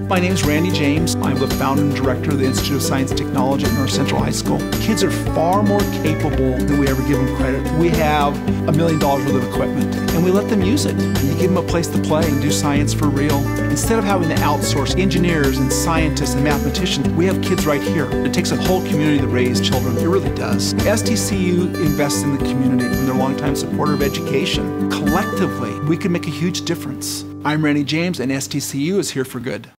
My name is Randy James. I'm the founder and director of the Institute of Science and Technology at North Central High School. Kids are far more capable than we ever give them credit. We have $1 million worth of equipment, and we let them use it. You give them a place to play and do science for real. Instead of having to outsource engineers and scientists and mathematicians, we have kids right here. It takes a whole community to raise children. It really does. STCU invests in the community, and they're a longtime supporter of education. Collectively, we can make a huge difference. I'm Randy James, and STCU is here for good.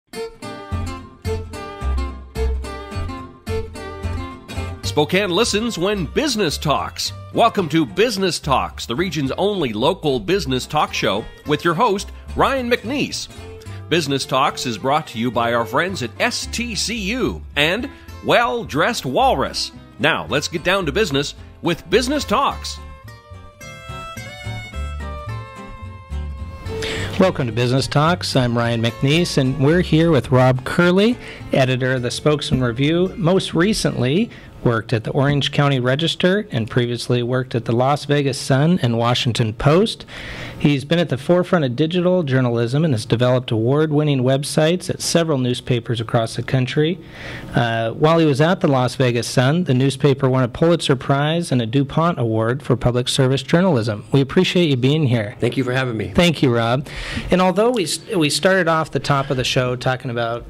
Spokane listens when business talks. Welcome to Business Talks, the region's only local business talk show with your host, Ryan McNeese. Business Talks is brought to you by our friends at STCU and Well Dressed Walrus. Now, let's get down to business with Business Talks. Welcome to Business Talks. I'm Ryan McNeese, and we're here with Rob Curley, editor of the Spokesman Review. Most recently, worked at the Orange County Register and previously worked at the Las Vegas Sun and Washington Post. He's been at the forefront of digital journalism and has developed award-winning websites at several newspapers across the country. While he was at the Las Vegas Sun, the newspaper won a Pulitzer Prize and a DuPont Award for public service journalism. We appreciate you being here. Thank you for having me. Thank you, Rob. And although we started off the top of the show talking about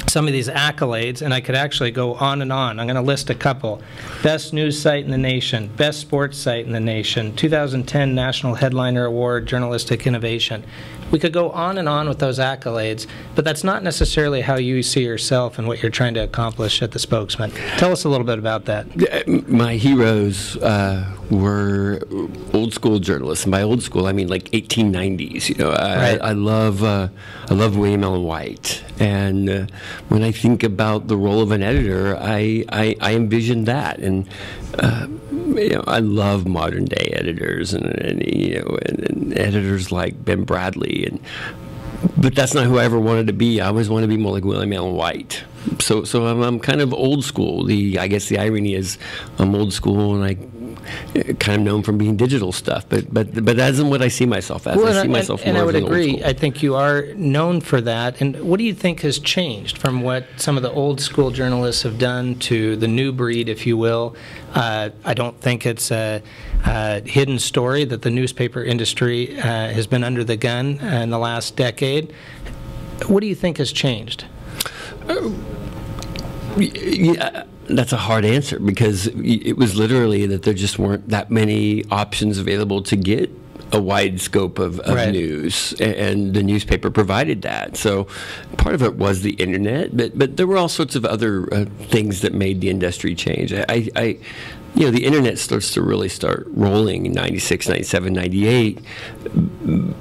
some of these accolades, and I could actually go on and on. I'm going to list a couple. Best news site in the nation, best sports site in the nation, 2010 National Headliner Award, Journalistic Innovation. We could go on and on with those accolades, but that's not necessarily how you see yourself and what you're trying to accomplish at the Spokesman. Tell us a little bit about that. My heroes were old school journalists. And by old school, I mean like 1890s. You know, Right. I love William Allen White, and when I think about the role of an editor, I envision that, and you know, I love modern day editors and editors like Ben Bradley, but that's not who I ever wanted to be. I always wanted to be more like William Allen White. So I'm kind of old school. I guess the irony is I'm old school, and I kind of known from being digital stuff, but that isn't what I see myself as. Well, I see myself and more I would as an agree. old school. I think you are known for that. And what do you think has changed from what some of the old school journalists have done to the new breed, if you will? I don't think it's a hidden story that the newspaper industry has been under the gun in the last decade. What do you think has changed? Yeah, that's a hard answer, because it was literally that there just weren't that many options available to get a wide scope of Right. news, and the newspaper provided that. So part of it was the internet, but there were all sorts of other things that made the industry change. You know, the internet starts to really start rolling in 96, 97, 98, and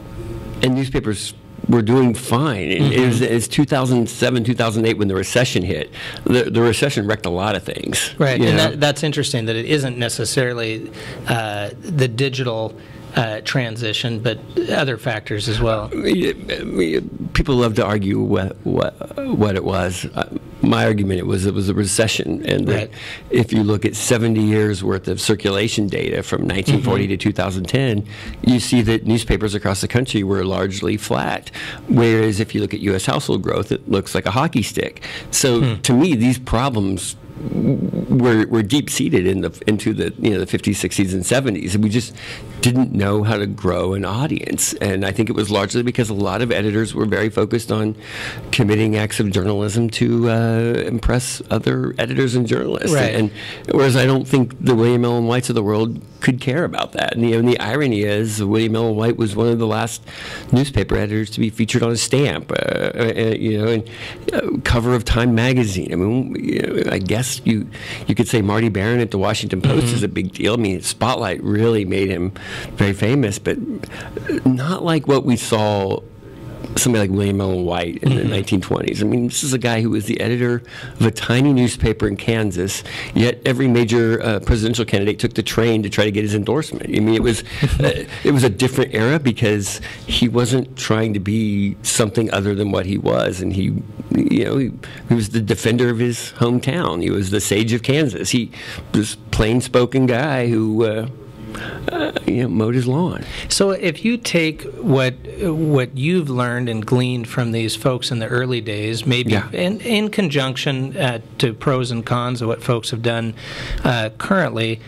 newspapers were doing fine. Mm-hmm. It was 2007, 2008 when the recession hit. The recession wrecked a lot of things. Right, you and know? that's interesting that it isn't necessarily the digital transition, but other factors as well. People love to argue what it was. My argument it was a recession, and that Right. if you look at 70 years worth of circulation data from 1940 to 2010, you see that newspapers across the country were largely flat. Whereas if you look at U.S. household growth, it looks like a hockey stick. So to me, these problems were deep-seated into the 50s, 60s, and 70s, and we just didn't know how to grow an audience. And I think it was largely because a lot of editors were very focused on committing acts of journalism to impress other editors and journalists. Right. And whereas I don't think the William Allen Whites of the world could care about that. And the irony is, William Allen White was one of the last newspaper editors to be featured on a stamp, and cover of Time magazine. I mean, I guess you could say Marty Barron at the Washington Post is a big deal. I mean, Spotlight really made him very famous, but not like what we saw somebody like William Allen White in the 1920s. I mean, this is a guy who was the editor of a tiny newspaper in Kansas, yet every major presidential candidate took the train to try to get his endorsement. I mean, it was a different era because he wasn't trying to be something other than what he was, and he was the defender of his hometown. He was the sage of Kansas. He was a plain-spoken guy who mowed his lawn. So if you take what you've learned and gleaned from these folks in the early days, maybe in conjunction to pros and cons of what folks have done currently,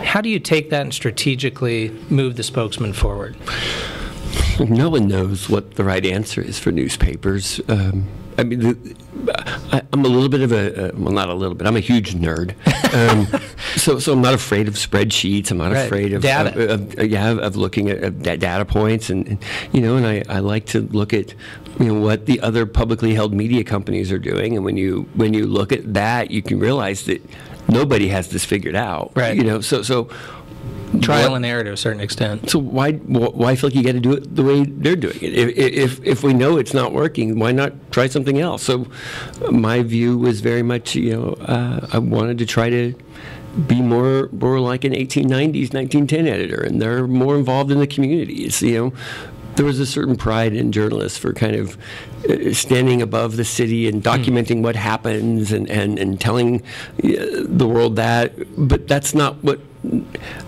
how do you take that and strategically move the Spokesman forward? No one knows what the right answer is for newspapers. I'm a little bit of not a little bit. I'm a huge nerd. So I'm not afraid of spreadsheets. I'm not afraid of data. Of looking at data points, and I like to look at what the other publicly held media companies are doing. And when you look at that, you can realize that nobody has this figured out. Right. So. Trial and error to a certain extent. So why feel like you got to do it the way they're doing it? If we know it's not working, why not try something else? So my view was very much, I wanted to try to be more like an 1890s, 1910 editor, and they're more involved in the communities. There was a certain pride in journalists for kind of standing above the city and documenting what happens and telling the world that. But that's not what.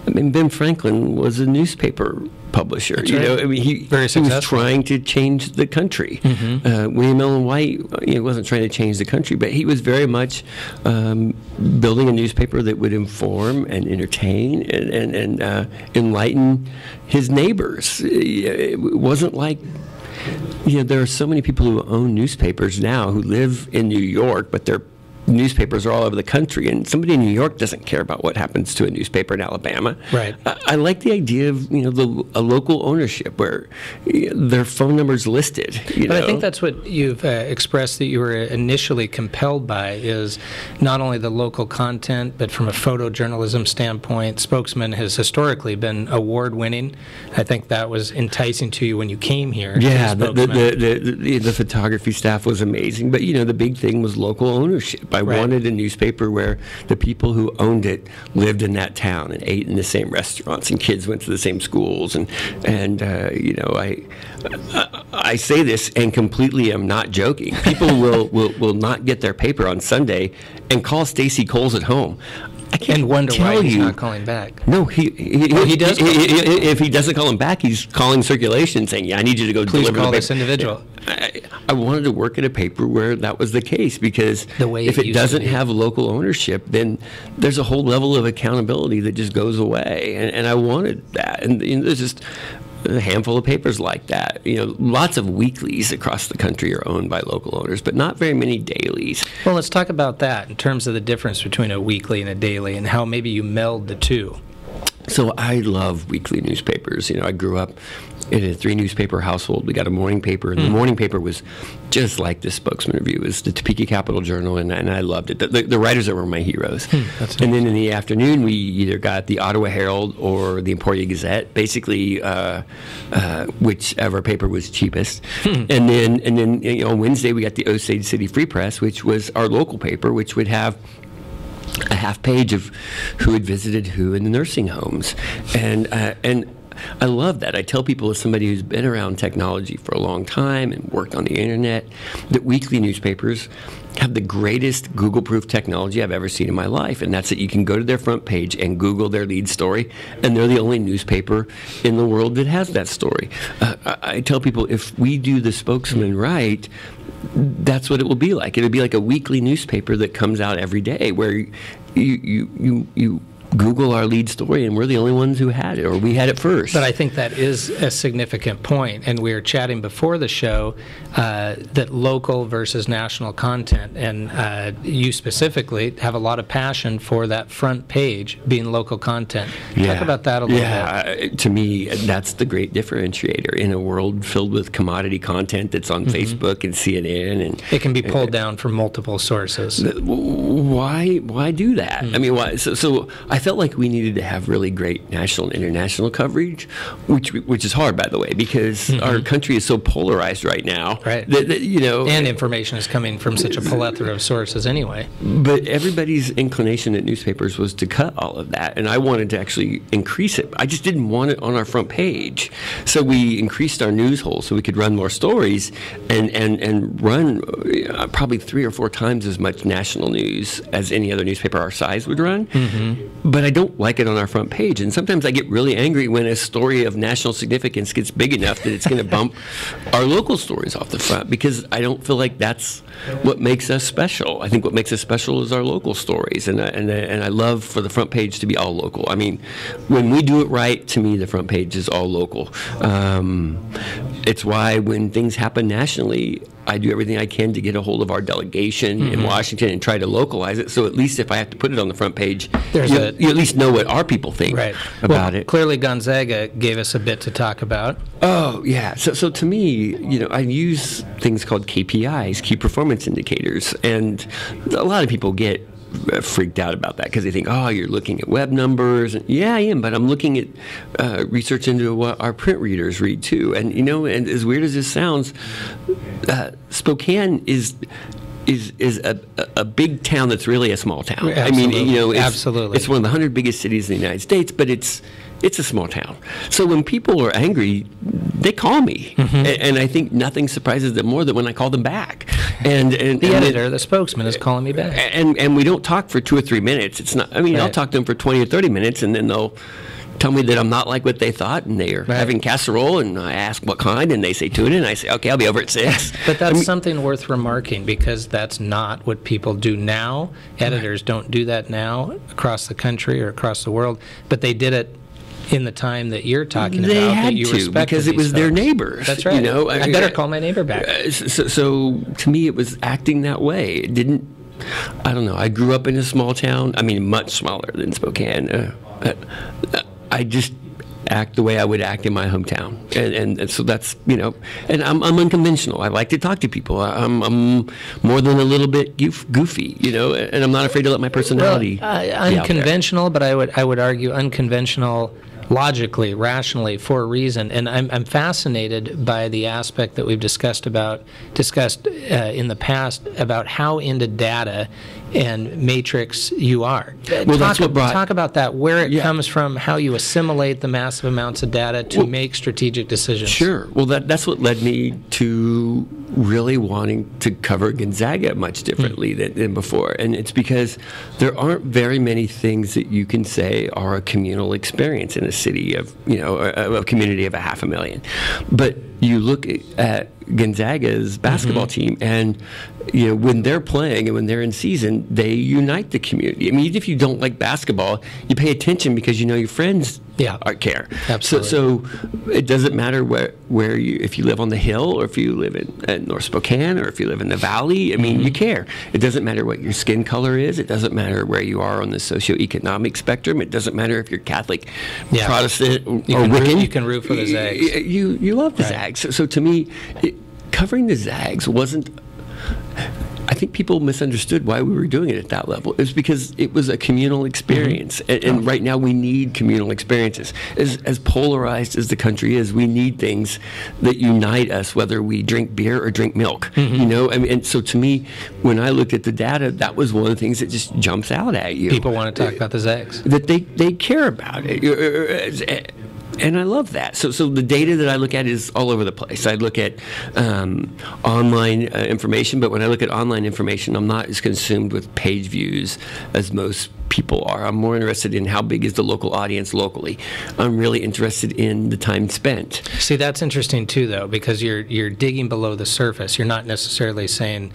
Ben Franklin was a newspaper publisher. That's right. He was trying to change the country. William Ellen White, wasn't trying to change the country, but he was very much building a newspaper that would inform and entertain and enlighten his neighbors. It wasn't like. There are so many people who own newspapers now who live in New York, but their newspapers are all over the country, and somebody in New York doesn't care about what happens to a newspaper in Alabama. Right. I like the idea of a local ownership where their phone number's listed. But I think that's what you've expressed that you were initially compelled by is not only the local content, but from a photojournalism standpoint, Spokesman has historically been award-winning. I think that was enticing to you when you came here. Yeah, the photography staff was amazing, but the big thing was local ownership. I wanted a newspaper where the people who owned it lived in that town and ate in the same restaurants, and kids went to the same schools. And I say this and completely am not joking. People will not get their paper on Sunday and call Stacy Coles at home. I can't and wonder why he's you. not calling back. No, he does. If he doesn't call him back, he's calling circulation saying, "Yeah, I need you to go Please deliver call the this paper." individual. I wanted to work at a paper where that was the case, because if it doesn't have local ownership, then there's a whole level of accountability that just goes away, and I wanted that. And there's just a handful of papers like that. Lots of weeklies across the country are owned by local owners, but not very many dailies. Well, let's talk about that in terms of the difference between a weekly and a daily and how maybe you meld the two. So I love weekly newspapers. I grew up in a 3-newspaper household. We got a morning paper, and the morning paper was just like the Spokesman Review. It was the Topeka Capital Journal, and I loved it. The writers that were my heroes. And then in the afternoon, we either got the Ottawa Herald or the Emporia Gazette, basically whichever paper was cheapest. And then on Wednesday, we got the Osage City Free Press, which was our local paper, which would have a half page of who had visited who in the nursing homes. And I love that. I tell people, as somebody who's been around technology for a long time and worked on the internet, that weekly newspapers have the greatest Google-proof technology I've ever seen in my life, and that's that you can go to their front page and Google their lead story, and they're the only newspaper in the world that has that story. I tell people, if we do the Spokesman right, that's what it will be like. It'll be like a weekly newspaper that comes out every day, where you Google our lead story, and we're the only ones who had it, or we had it first. But I think that is a significant point, and we were chatting before the show that local versus national content, and you specifically have a lot of passion for that front page being local content. Talk about that a little bit. To me, that's the great differentiator in a world filled with commodity content that's on Facebook and CNN, and it can be pulled down from multiple sources. Why do that? I mean, why? So I felt like we needed to have really great national and international coverage, which is hard, by the way, because our country is so polarized right now. Right. That, and information is coming from such a plethora of sources anyway. But everybody's inclination at newspapers was to cut all of that, and I wanted to actually increase it. I just didn't want it on our front page. So we increased our news hole so we could run more stories and run probably 3 or 4 times as much national news as any other newspaper our size would run. but I don't like it on our front page. And sometimes I get really angry when a story of national significance gets big enough that it's going to bump our local stories off the front, because I don't feel like that's what makes us special. I think what makes us special is our local stories, and I love for the front page to be all local. I mean, when we do it right, to me, the front page is all local. It's why when things happen nationally, I do everything I can to get a hold of our delegation in Washington and try to localize it. So at least if I have to put it on the front page, you at least know what our people think about it. Clearly, Gonzaga gave us a bit to talk about. Oh, yeah. So to me, I use things called KPIs, key performance indicators, and a lot of people get freaked out about that because they think, oh, you're looking at web numbers. And yeah, I am, but I'm looking at research into what our print readers read too. And and as weird as this sounds, Spokane is a big town that's really a small town. Absolutely. I mean, absolutely, it's one of the 100 biggest cities in the United States, but it's a small town. So when people are angry, they call me, and I think nothing surprises them more than when I call them back. And the editor, the spokesman, is calling me back. And we don't talk for 2 or 3 minutes. It's not. I mean, I'll talk to them for 20 or 30 minutes, and then they'll tell me that I'm not like what they thought, and they are having casserole, and I ask what kind, and they say tuna, and I say, okay, I'll be over at 6. But that's something worth remarking, because that's not what people do now. Editors don't do that now across the country or across the world, but they did it in the time that you're talking about. They had that you to, because it was their neighbors. That's right. I better call my neighbor back. So to me, it was acting that way. It didn't. I don't know. I grew up in a small town. I mean, much smaller than Spokane. I just act the way I would act in my hometown, and so that's and I'm unconventional. I like to talk to people. I'm more than a little bit goofy, and I'm not afraid to let my personality. Unconventional, but I would argue unconventional logically, rationally, for a reason. And I'm fascinated by the aspect that we've discussed in the past about how into data and matrix you are. Well, talk about that, where it comes from, how you assimilate the massive amounts of data to make strategic decisions. Sure. Well, that's what led me to really wanting to cover Gonzaga much differently than before. And it's because there aren't very many things that you can say are a communal experience in a city of, a community of 500,000. But you look at Gonzaga's basketball team, and when they're playing and when they're in season, they unite the community. I mean, even if you don't like basketball, you pay attention because your friends care. Absolutely. So it doesn't matter where you, if you live on the hill, or if you live in North Spokane, or if you live in the valley. I mean, you care. It doesn't matter what your skin color is. It doesn't matter where you are on the socioeconomic spectrum. It doesn't matter if you're Catholic, Protestant, or Wiccan. You can root for the Zags. You love the Zags. So to me, covering the Zags wasn't. I think people misunderstood why we were doing it at that level. It was because it was a communal experience, and right now we need communal experiences. As polarized as the country is, we need things that unite us, whether we drink beer or drink milk. And so to me, when I looked at the data, that was one of the things that just jumps out at you. People want to talk about the Zags. That they care about it. And I love that. So the data that I look at is all over the place. I look at online information, but when I look at online information, I'm not as consumed with page views as most people are. I'm more interested in how big is the local audience locally. I'm really interested in the time spent. See, that's interesting too, though, because you're digging below the surface. You're not necessarily saying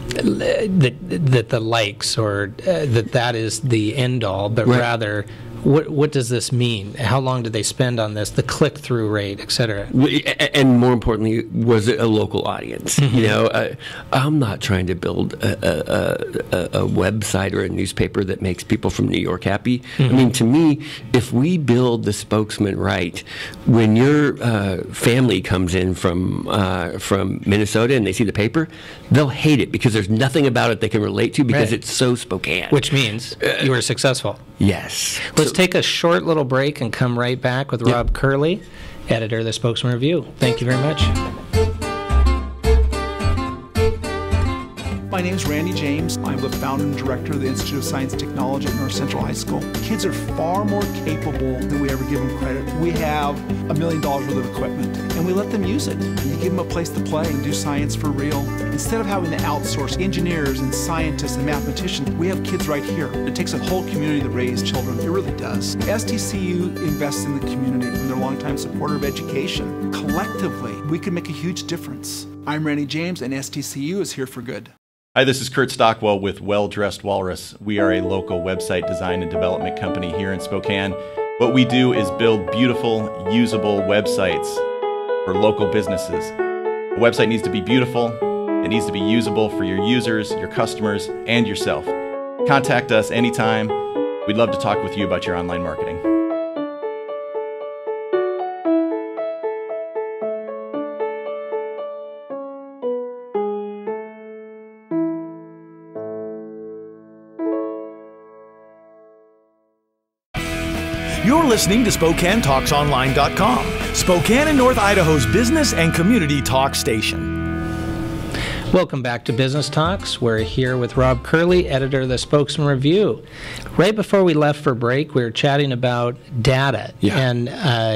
that the likes or that is the end all, but rather, what does this mean? How long did they spend on this? The click-through rate, et cetera. And more importantly, was it a local audience? I'm not trying to build a website or a newspaper that makes people from New York happy. I mean, to me, if we build the Spokesman right, when your family comes in from Minnesota and they see the paper, they'll hate it because there's nothing about it they can relate to because it's so Spokane. Which means you were successful. Yes. Let's take a short little break and come right back with Rob Curley, editor of the Spokesman Review. Thank you very much. My name is Randy James. I'm the founder and director of the Institute of Science and Technology at North Central High School. Kids are far more capable than we ever give them credit. We have $1 million worth of equipment, and we let them use it. You give them a place to play and do science for real. Instead of having to outsource engineers and scientists and mathematicians, we have kids right here. It takes a whole community to raise children. It really does. STCU invests in the community, and they're a longtime supporter of education. Collectively, we can make a huge difference. I'm Randy James, and STCU is here for good. Hi, this is Kurt Stockwell with Well Dressed Walrus. We are a local website design and development company here in Spokane. What we do is build beautiful, usable websites for local businesses. A website needs to be beautiful, it needs to be usable for your users, your customers, and yourself. Contact us anytime. We'd love to talk with you about your online marketing. You're listening to SpokaneTalksOnline.com, Spokane and North Idaho's business and community talk station. Welcome back to Business Talks. We're here with Rob Curley, editor of the Spokesman Review. Right before we left for break, we were chatting about data and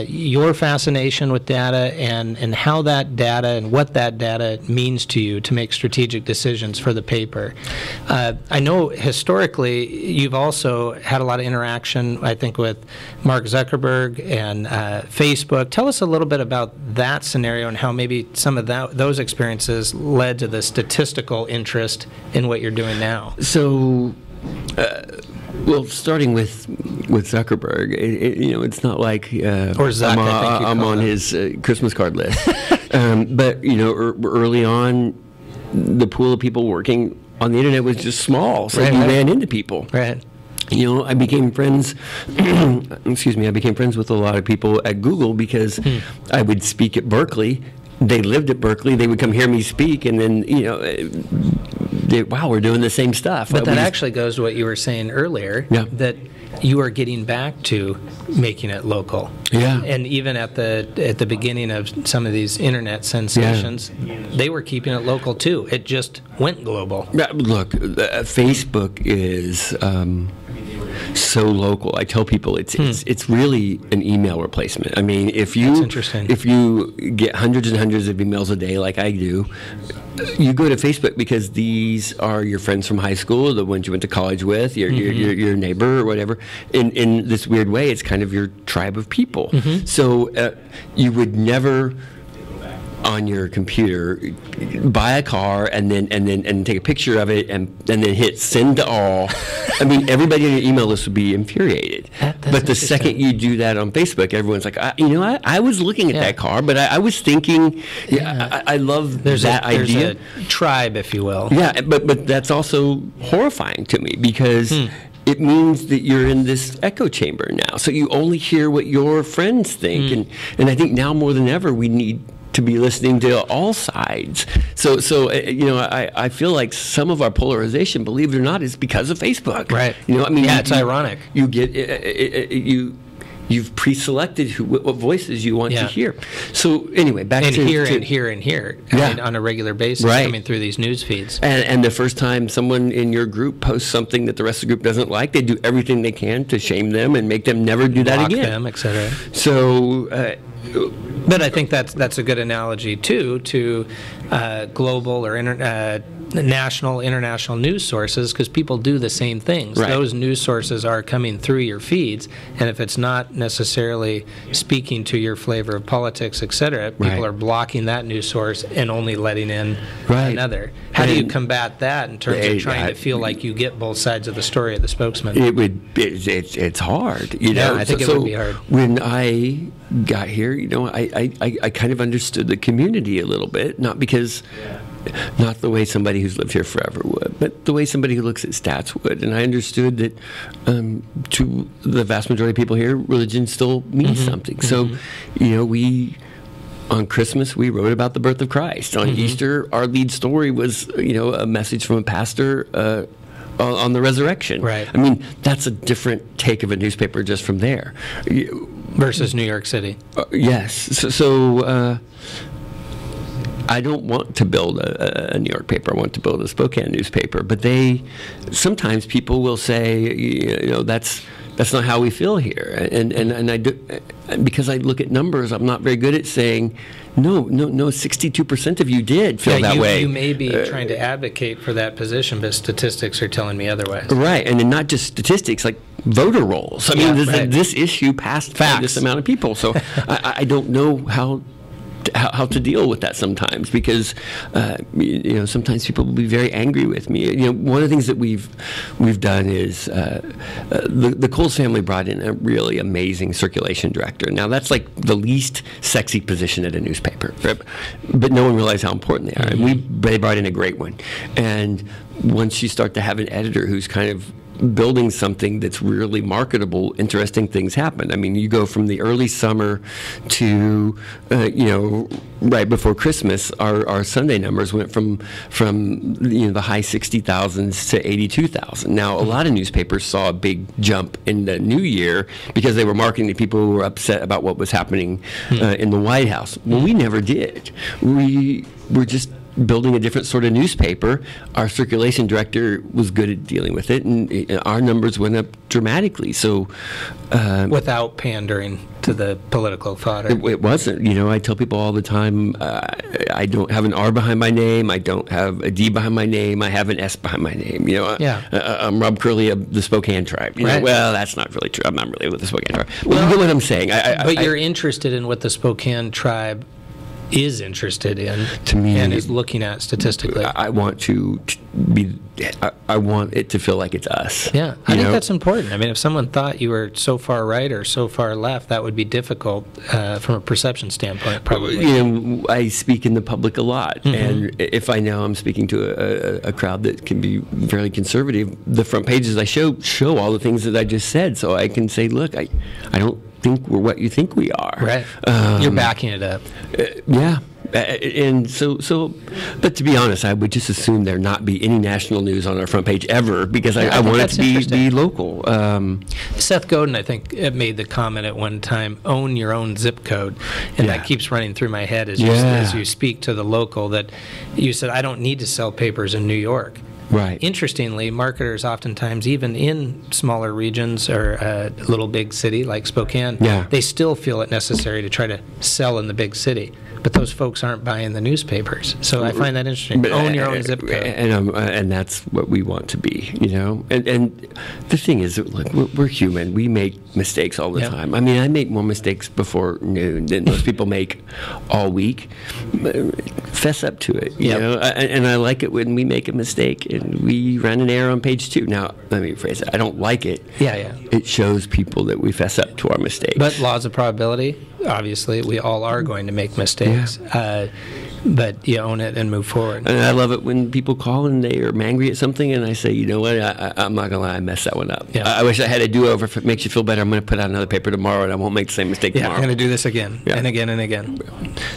your fascination with data and how that data and what that data means to you to make strategic decisions for the paper. I know historically you've also had a lot of interaction, I think, with Mark Zuckerberg and Facebook. Tell us a little bit about that scenario and how maybe some of those experiences led to the statistical interest in what you're doing now. So, well, starting with Zuckerberg, it's not like or Zuck, I'm on his Christmas card list. But early on, the pool of people working on the internet was just small, so you ran into people. Right. I became friends. I became friends with a lot of people at Google because I would speak at Berkeley. They lived at Berkeley. They would come hear me speak, and then wow, we're doing the same stuff. But that actually goes to what you were saying earlier. Yeah. That you are getting back to making it local. Yeah. And even at the beginning of some of these internet sensations, they were keeping it local too. It just went global. Look, Facebook is so local. I tell people it's really an email replacement. I mean, if you get hundreds and hundreds of emails a day like I do, you go to Facebook because these are your friends from high school, the ones you went to college with, your neighbor or whatever. In this weird way, it's kind of your tribe of people. So you would never on your computer buy a car and take a picture of it and then hit send to all. I mean, everybody on your email list would be infuriated. But the second you do that on Facebook, everyone's like, I was looking at that car, but I was thinking, I love that idea. There's a tribe, if you will. Yeah, but that's also horrifying to me because it means that you're in this echo chamber now. So you only hear what your friends think. And I think now more than ever, we need to be listening to all sides. So I feel like some of our polarization, believe it or not, is because of Facebook. Right. It's ironic. You get you've pre-selected what voices you want to hear. So anyway, back to here. I mean, on a regular basis, coming through these news feeds. And the first time someone in your group posts something that the rest of the group doesn't like, they do everything they can to shame them and make them never do that again. Block them, etc. So. But I think that's a good analogy too to global or national, international news sources, because people do the same things. Right. Those news sources are coming through your feeds, and if it's not necessarily speaking to your flavor of politics, etc., people are blocking that news source and only letting in another. How do you combat that in terms of trying to feel like you get both sides of the story of the Spokesman? It's hard. I think it would be hard. When I got here, I kind of understood the community a little bit, not the way somebody who's lived here forever would, but the way somebody who looks at stats would. And I understood that to the vast majority of people here, religion still means something. So, on Christmas, we wrote about the birth of Christ. On Easter, our lead story was, a message from a pastor on the resurrection. Right. I mean, that's a different take of a newspaper just from there. Versus New York City. Yes. So I don't want to build a New York paper. I want to build a Spokane newspaper. But sometimes people will say, that's not how we feel here. And I do, because I look at numbers, I'm not very good at saying, no, 62% of you did feel that way. You may be trying to advocate for that position, but statistics are telling me otherwise. Right, and then not just statistics, like voter rolls. I mean, this issue passed by this amount of people. So I don't know how to deal with that sometimes, because sometimes people will be very angry with me. One of the things that we've done is the Coles family brought in a really amazing circulation director. Now that's like the least sexy position at a newspaper, right? But no one realized how important they are. And they brought in a great one. And once you start to have an editor who's kind of building something that's really marketable, interesting things happen. I mean, you go from the early summer to, right before Christmas, our Sunday numbers went from the high 60,000s to 82,000. Now, a lot of newspapers saw a big jump in the new year because they were marketing to people who were upset about what was happening in the White House. Well, we never did. We were just building a different sort of newspaper. Our circulation director was good at dealing with it, and our numbers went up dramatically. So, without pandering to the political fodder. It wasn't. I tell people all the time, I don't have an R behind my name. I don't have a D behind my name. I have an S behind my name. I'm Rob Curley of the Spokane tribe. Well, that's not really true. I'm not really with the Spokane tribe. Well, you get what I'm saying. But you're interested in what the Spokane tribe is interested in, to me, and is looking at statistically. I want to be. I want it to feel like it's us. Yeah, I think that's important. I mean, if someone thought you were so far right or so far left, that would be difficult from a perception standpoint, probably. I speak in the public a lot, and if I know I'm speaking to a crowd that can be fairly conservative, the front pages I show all the things that I just said, so I can say, look, I don't think we're what you think we are. Right. You're backing it up. Yeah. And so, but to be honest, I would just assume there not be any national news on our front page ever, because I want it to be local. Seth Godin, I think, made the comment at one time, own your own zip code. And that keeps running through my head as you speak to the local, that you said, I don't need to sell papers in New York. Right. Interestingly, marketers oftentimes, even in smaller regions or a little big city like Spokane, they still feel it necessary to try to sell in the big city. But those folks aren't buying the newspapers. So I find that interesting. But, own your own zip code. And that's what we want to be, And the thing is, look, we're human. We make mistakes all the time. I mean, I make more mistakes before noon than most people make all week. Fess up to it, you know. And I like it when we make a mistake and we run an error on page 2. Now, let me rephrase it. I don't like it. It shows people that we fess up to our mistakes. But laws of probability, obviously, we all are going to make mistakes. But you own it and move forward. And I love it when people call and they are angry at something, and I say, you know what, I'm not going to lie, I messed that one up. I wish I had a do-over. If it makes you feel better, I'm going to put out another paper tomorrow, and I won't make the same mistake tomorrow. I'm going to do this again and again and again.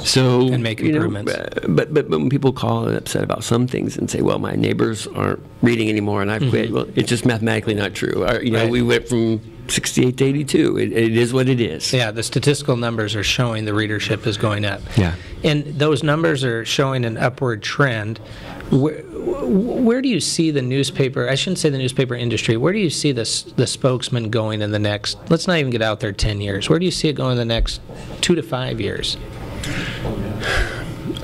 So, and make improvements. But when people call and upset about some things and say, well, my neighbors aren't reading anymore and I've quit, well, it's just mathematically not true. We went from 68 to 82. It is what it is. Yeah, the statistical numbers are showing the readership is going up. Yeah. And those numbers are showing an upward trend. Where do you see the newspaper, I shouldn't say the newspaper industry, where do you see the Spokesman going in the next, let's not even get out there 10 years, where do you see it going in the next 2 to 5 years?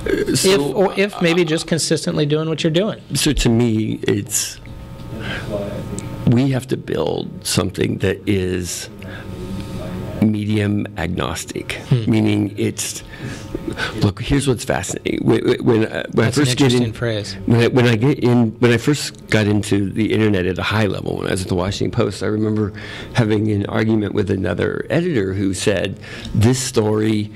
If maybe just consistently doing what you're doing. So to me, we have to build something that is medium agnostic, meaning it's. Look, here's what's fascinating. When I first get in, phrase. When I first got into the internet at a high level, when I was at the Washington Post, I remember having an argument with another editor who said, "This story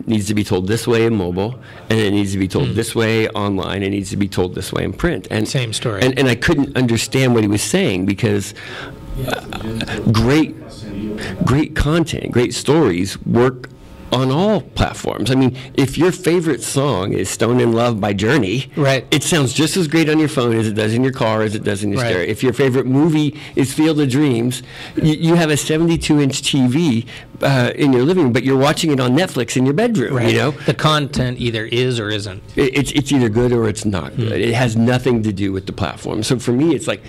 needs to be told this way in mobile, and it needs to be told this way online, and it needs to be told this way in print." And same story. And I couldn't understand what he was saying, because great content, great stories work on all platforms. I mean, if your favorite song is Stone in Love by Journey, right, it sounds just as great on your phone as it does in your car, as it does in your right. stereo. If your favorite movie is Field of Dreams, you have a 72-inch TV in your living room, but you're watching it on Netflix in your bedroom, right. you know? The content either is or isn't. It's either good or it's not good. It has nothing to do with the platform. So for me, it's like,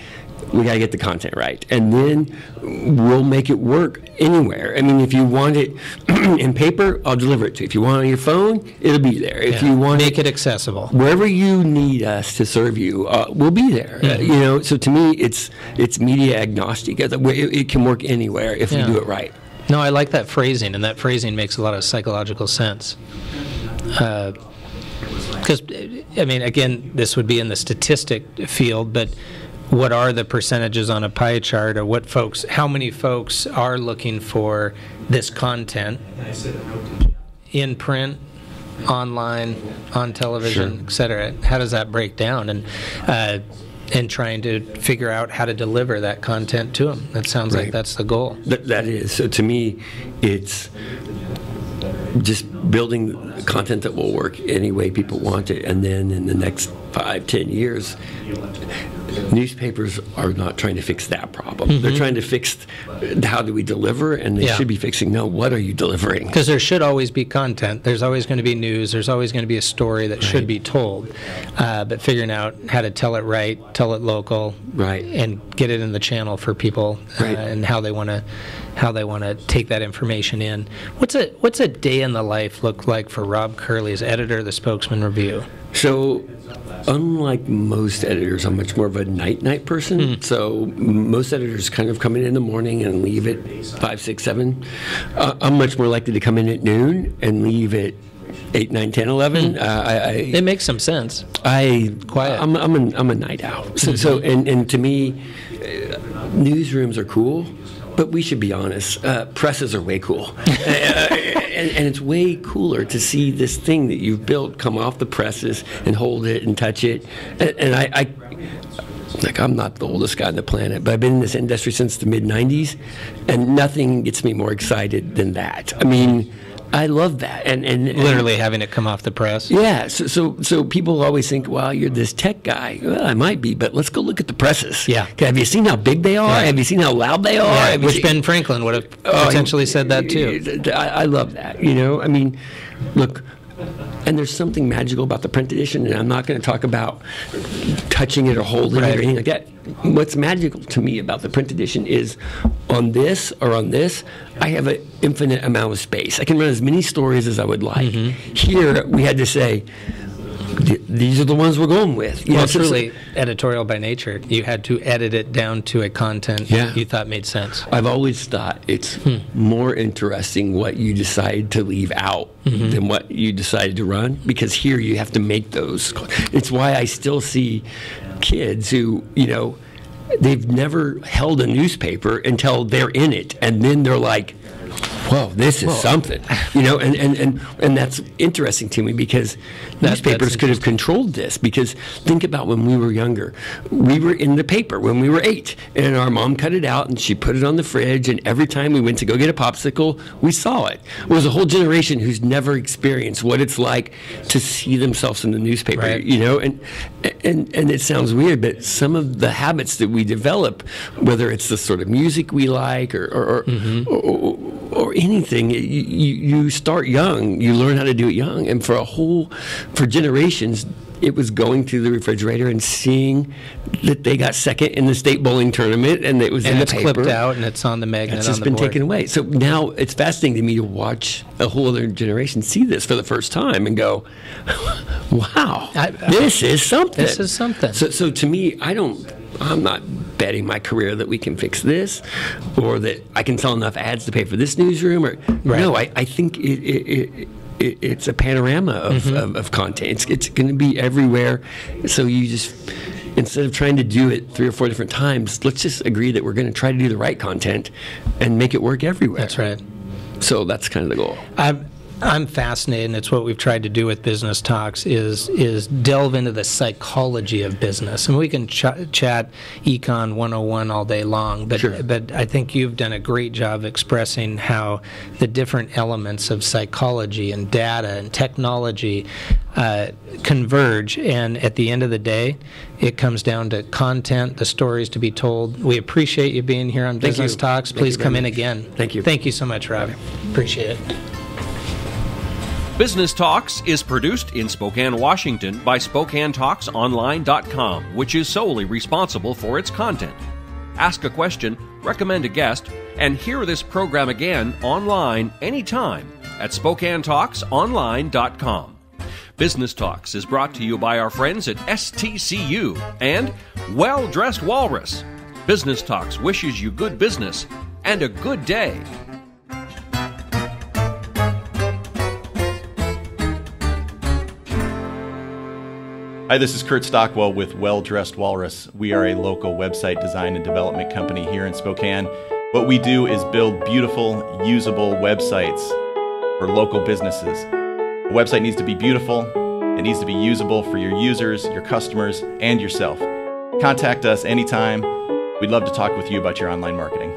we got to get the content right, and then we'll make it work anywhere. I mean, if you want it in paper, I'll deliver it to you. If you want it on your phone, it'll be there. If you want make it accessible, wherever you need us to serve you, we'll be there. You know, so to me, it's media agnostic. It can work anywhere if we do it right. No, I like that phrasing, and that phrasing makes a lot of psychological sense. Because, I mean, again, this would be in the statistic field, but what are the percentages on a pie chart, or how many folks are looking for this content in print, online, on television, et cetera? How does that break down? And trying to figure out how to deliver that content to them. That sounds like that's the goal. That is. So to me, it's just building content that will work any way people want it, and then in the next 5-10 years, newspapers are not trying to fix that problem. They're trying to fix how do we deliver, and they should be fixing, no, what are you delivering? Because there should always be content. There's always going to be news. There's always going to be a story that should be told. But figuring out how to tell it right, tell it local, and get it in the channel for people, and how they want to take that information in. What's a day in the life look like for Rob Curley as editor of the Spokesman Review? So, unlike most editors, I'm much more of a night person. So most editors kind of come in the morning and leave at 5, 6, 7. I'm much more likely to come in at noon and leave at 8, 9, 10, 11. It makes some sense. Quiet. I'm a night owl. So and to me, newsrooms are cool, but we should be honest. Presses are way cool. And it's way cooler to see this thing that you've built come off the presses and hold it and touch it. And I'm not the oldest guy on the planet, but I've been in this industry since the mid-'90s, and nothing gets me more excited than that. I mean, I love that, and literally having it come off the press. Yeah, so people always think, well, you're this tech guy. Well, I might be, but let's go look at the presses. Yeah. Have you seen how big they are? Have you seen how loud they are? Yeah, which Ben Franklin would have potentially said that too. I love that. You know, I mean, look. And there's something magical about the print edition, and I'm not going to talk about touching it or holding it or anything like that. What's magical to me about the print edition is on this or on this, I have an infinite amount of space. I can run as many stories as I would like. Here, we had to say, these are the ones we're going with. Well, it's really editorial by nature. You had to edit it down to a content you thought made sense. I've always thought it's more interesting what you decide to leave out than what you decided to run, because here you have to make those. It's why I still see kids who, you know, they've never held a newspaper until they're in it, and then they're like, whoa, this is something, you know, and that's interesting to me, because newspapers could have controlled this. Because think about when we were younger, we were in the paper when we were 8, and our mom cut it out and she put it on the fridge, and every time we went to go get a popsicle, we saw it. It was a whole generation who's never experienced what it's like to see themselves in the newspaper, you know, and it sounds weird, but some of the habits that we develop, whether it's the sort of music we like or anything, you start young, you learn how to do it young, and for generations, it was going through the refrigerator and seeing that they got second in the state bowling tournament, and it was in the paper. And it's clipped out, and it's on the magnet on the board. It's just been taken away. So now it's fascinating to me to watch a whole other generation see this for the first time and go, wow, this is something. This is something. So to me, I'm not betting my career that we can fix this, or that I can sell enough ads to pay for this newsroom. No, I think it's a panorama of content. It's going to be everywhere. So you just, instead of trying to do it 3 or 4 different times, let's just agree that we're going to try to do the right content and make it work everywhere. That's right. So that's kind of the goal. I'm fascinated, and it's what we've tried to do with Business Talks, is delve into the psychology of business. And we can chat Econ 101 all day long, but Sure. but I think you've done a great job expressing how the different elements of psychology and data and technology converge, and at the end of the day, it comes down to content, the stories to be told. We appreciate you being here on Business you. Talks. Thank Please you very come in much. again. Thank you. Thank you so much, Rob. Appreciate it. Business Talks is produced in Spokane, Washington by SpokaneTalksOnline.com, which is solely responsible for its content. Ask a question, recommend a guest, and hear this program again online anytime at SpokaneTalksOnline.com. Business Talks is brought to you by our friends at STCU and Well Dressed Walrus. Business Talks wishes you good business and a good day. Hi, this is Kurt Stockwell with Well Dressed Walrus. We are a local website design and development company here in Spokane. What we do is build beautiful, usable websites for local businesses. A website needs to be beautiful, it needs to be usable for your users, your customers, and yourself. Contact us anytime. We'd love to talk with you about your online marketing.